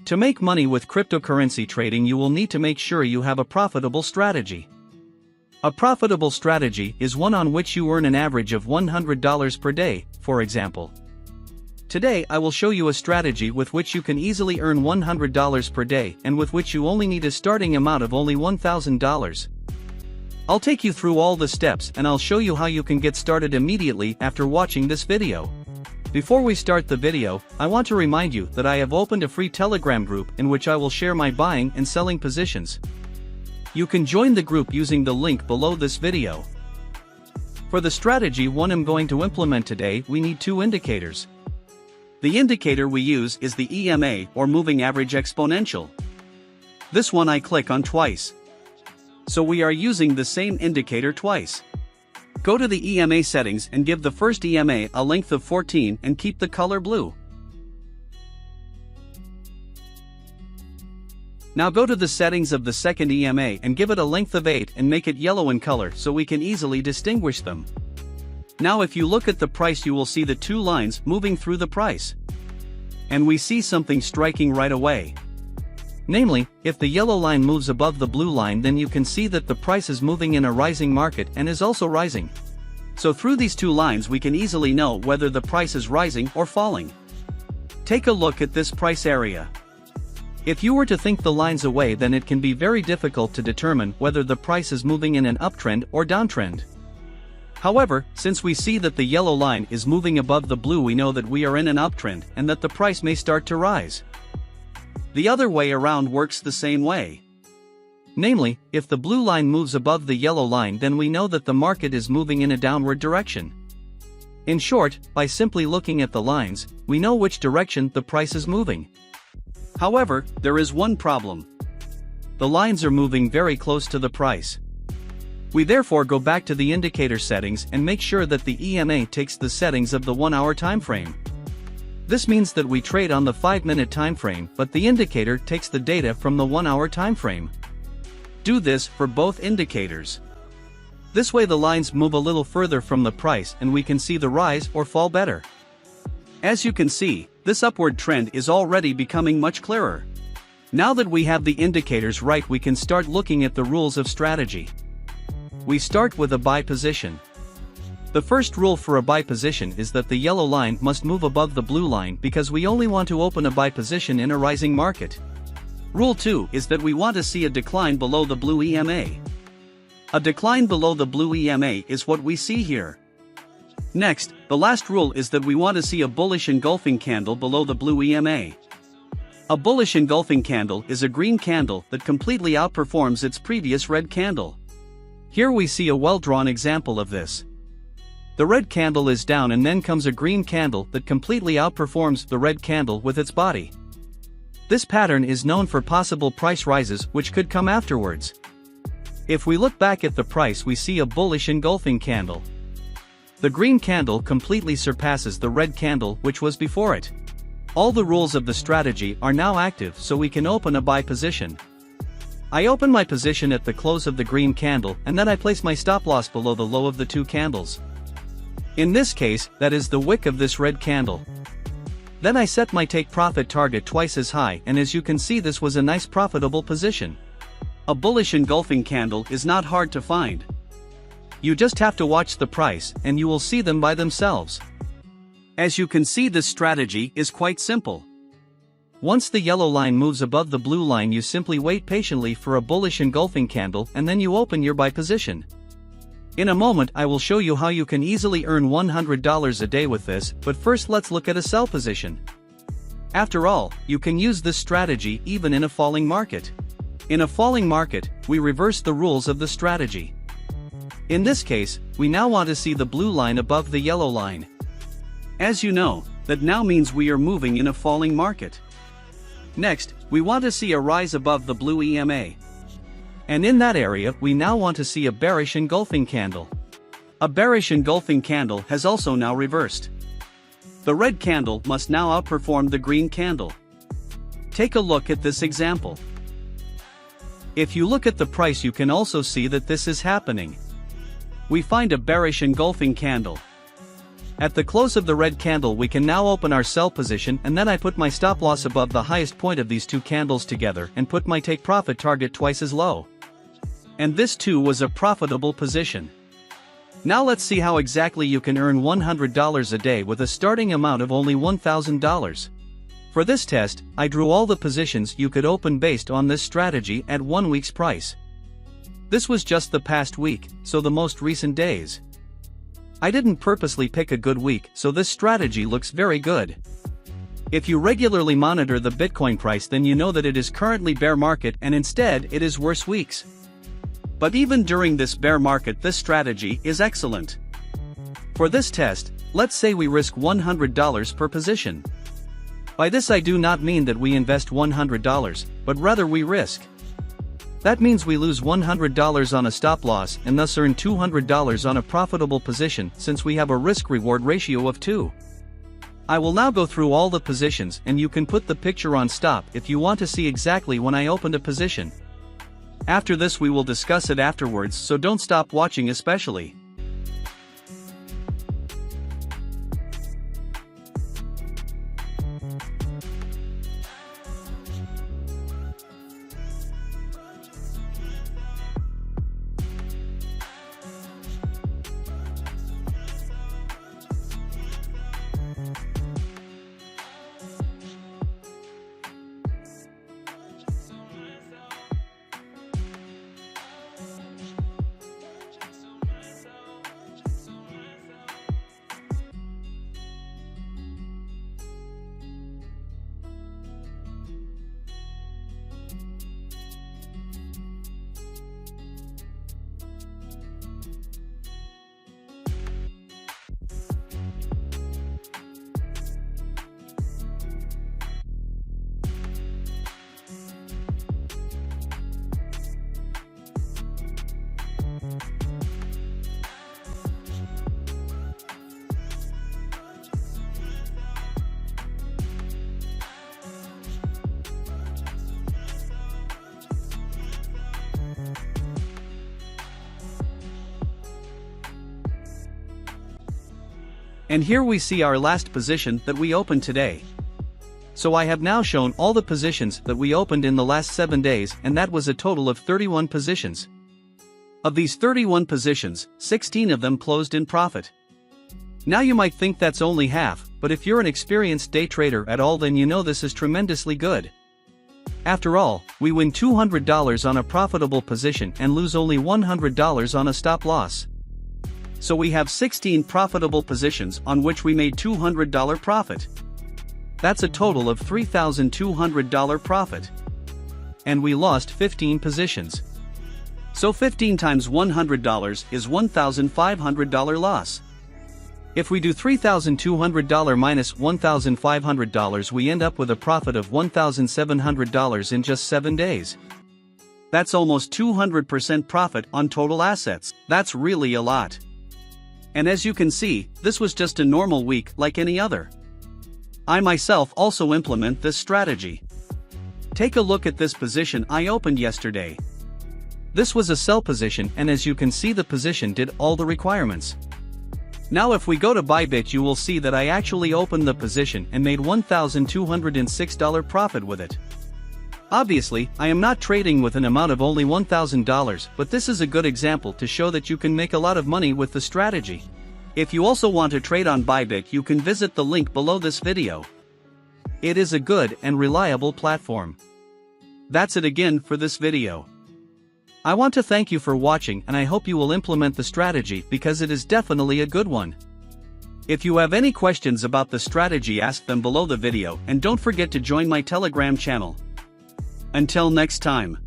To make money with cryptocurrency trading, you will need to make sure you have a profitable strategy. A profitable strategy is one on which you earn an average of $100 per day, for example. Today I will show you a strategy with which you can easily earn $100 per day and with which you only need a starting amount of only $1,000. I'll take you through all the steps and I'll show you how you can get started immediately after watching this video. Before we start the video, I want to remind you that I have opened a free Telegram group in which I will share my buying and selling positions. You can join the group using the link below this video. For the strategy 1 I'm going to implement today, we need two indicators. The indicator we use is the EMA or Moving Average Exponential. This one I click on twice. So we are using the same indicator twice. Go to the EMA settings and give the first EMA a length of 14 and keep the color blue. Now go to the settings of the second EMA and give it a length of 8 and make it yellow in color so we can easily distinguish them. Now if you look at the price, you will see the two lines moving through the price. And we see something striking right away. Namely, if the yellow line moves above the blue line, then you can see that the price is moving in a rising market and is also rising. So through these two lines we can easily know whether the price is rising or falling. Take a look at this price area. If you were to think the lines away, then it can be very difficult to determine whether the price is moving in an uptrend or downtrend. However, since we see that the yellow line is moving above the blue, we know that we are in an uptrend and that the price may start to rise. The other way around works the same way. Namely, if the blue line moves above the yellow line, then we know that the market is moving in a downward direction. In short, by simply looking at the lines, we know which direction the price is moving. However, there is one problem. The lines are moving very close to the price. We therefore go back to the indicator settings and make sure that the EMA takes the settings of the 1 hour time frame. This means that we trade on the 5-minute time frame, but the indicator takes the data from the 1 hour time frame. Do this for both indicators. This way the lines move a little further from the price and we can see the rise or fall better. As you can see, this upward trend is already becoming much clearer. Now that we have the indicators right, we can start looking at the rules of strategy. We start with a buy position. The first rule for a buy position is that the yellow line must move above the blue line because we only want to open a buy position in a rising market. Rule 2 is that we want to see a decline below the blue EMA. A decline below the blue EMA is what we see here. Next, the last rule is that we want to see a bullish engulfing candle below the blue EMA. A bullish engulfing candle is a green candle that completely outperforms its previous red candle. Here we see a well-drawn example of this. The red candle is down and then comes a green candle that completely outperforms the red candle with its body. This pattern is known for possible price rises which could come afterwards. If we look back at the price, we see a bullish engulfing candle. The green candle completely surpasses the red candle which was before it. All the rules of the strategy are now active, so we can open a buy position. I open my position at the close of the green candle and then I place my stop loss below the low of the two candles. In this case, that is the wick of this red candle. Then I set my take profit target twice as high, and as you can see, this was a nice profitable position. A bullish engulfing candle is not hard to find. You just have to watch the price and you will see them by themselves. As you can see, this strategy is quite simple. Once the yellow line moves above the blue line, you simply wait patiently for a bullish engulfing candle and then you open your buy position. In a moment I will show you how you can easily earn $100 a day with this, but first let's look at a sell position. After all, you can use this strategy even in a falling market. In a falling market, we reverse the rules of the strategy. In this case, we now want to see the blue line above the yellow line. As you know, that now means we are moving in a falling market. Next, we want to see a rise above the blue EMA. And in that area, we now want to see a bearish engulfing candle. A bearish engulfing candle has also now reversed. The red candle must now outperform the green candle. Take a look at this example. If you look at the price, you can also see that this is happening. We find a bearish engulfing candle. At the close of the red candle we can now open our sell position, and then I put my stop loss above the highest point of these two candles together and put my take profit target twice as low. And this too was a profitable position. Now let's see how exactly you can earn $100 a day with a starting amount of only $1,000. For this test, I drew all the positions you could open based on this strategy at 1 week's price. This was just the past week, so the most recent days. I didn't purposely pick a good week, so this strategy looks very good. If you regularly monitor the Bitcoin price, then you know that it is currently bear market and instead it is worse weeks. But even during this bear market, this strategy is excellent. For this test, let's say we risk $100 per position. By this I do not mean that we invest $100, but rather we risk. That means we lose $100 on a stop loss and thus earn $200 on a profitable position, since we have a risk-reward ratio of 2. I will now go through all the positions, and you can put the picture on stop if you want to see exactly when I opened a position. After this we will discuss it afterwards, so don't stop watching especially. And here we see our last position that we opened today. So I have now shown all the positions that we opened in the last 7 days, and that was a total of 31 positions. Of these 31 positions, 16 of them closed in profit. Now you might think that's only half, but if you're an experienced day trader at all, then you know this is tremendously good. After all, we win $200 on a profitable position and lose only $100 on a stop loss. So we have 16 profitable positions on which we made $200 profit. That's a total of $3,200 profit. And we lost 15 positions. So 15 times $100 is $1,500 loss. If we do $3,200 minus $1,500, we end up with a profit of $1,700 in just 7 days. That's almost 200% profit on total assets. That's really a lot. And as you can see, this was just a normal week like any other. I myself also implement this strategy. Take a look at this position I opened yesterday. This was a sell position, and as you can see, the position did all the requirements. Now if we go to Bybit, you will see that I actually opened the position and made $1,206 profit with it. Obviously, I am not trading with an amount of only $1,000, but this is a good example to show that you can make a lot of money with the strategy. If you also want to trade on Bybit, you can visit the link below this video. It is a good and reliable platform. That's it again for this video. I want to thank you for watching, and I hope you will implement the strategy because it is definitely a good one. If you have any questions about the strategy, ask them below the video, and don't forget to join my Telegram channel. Until next time.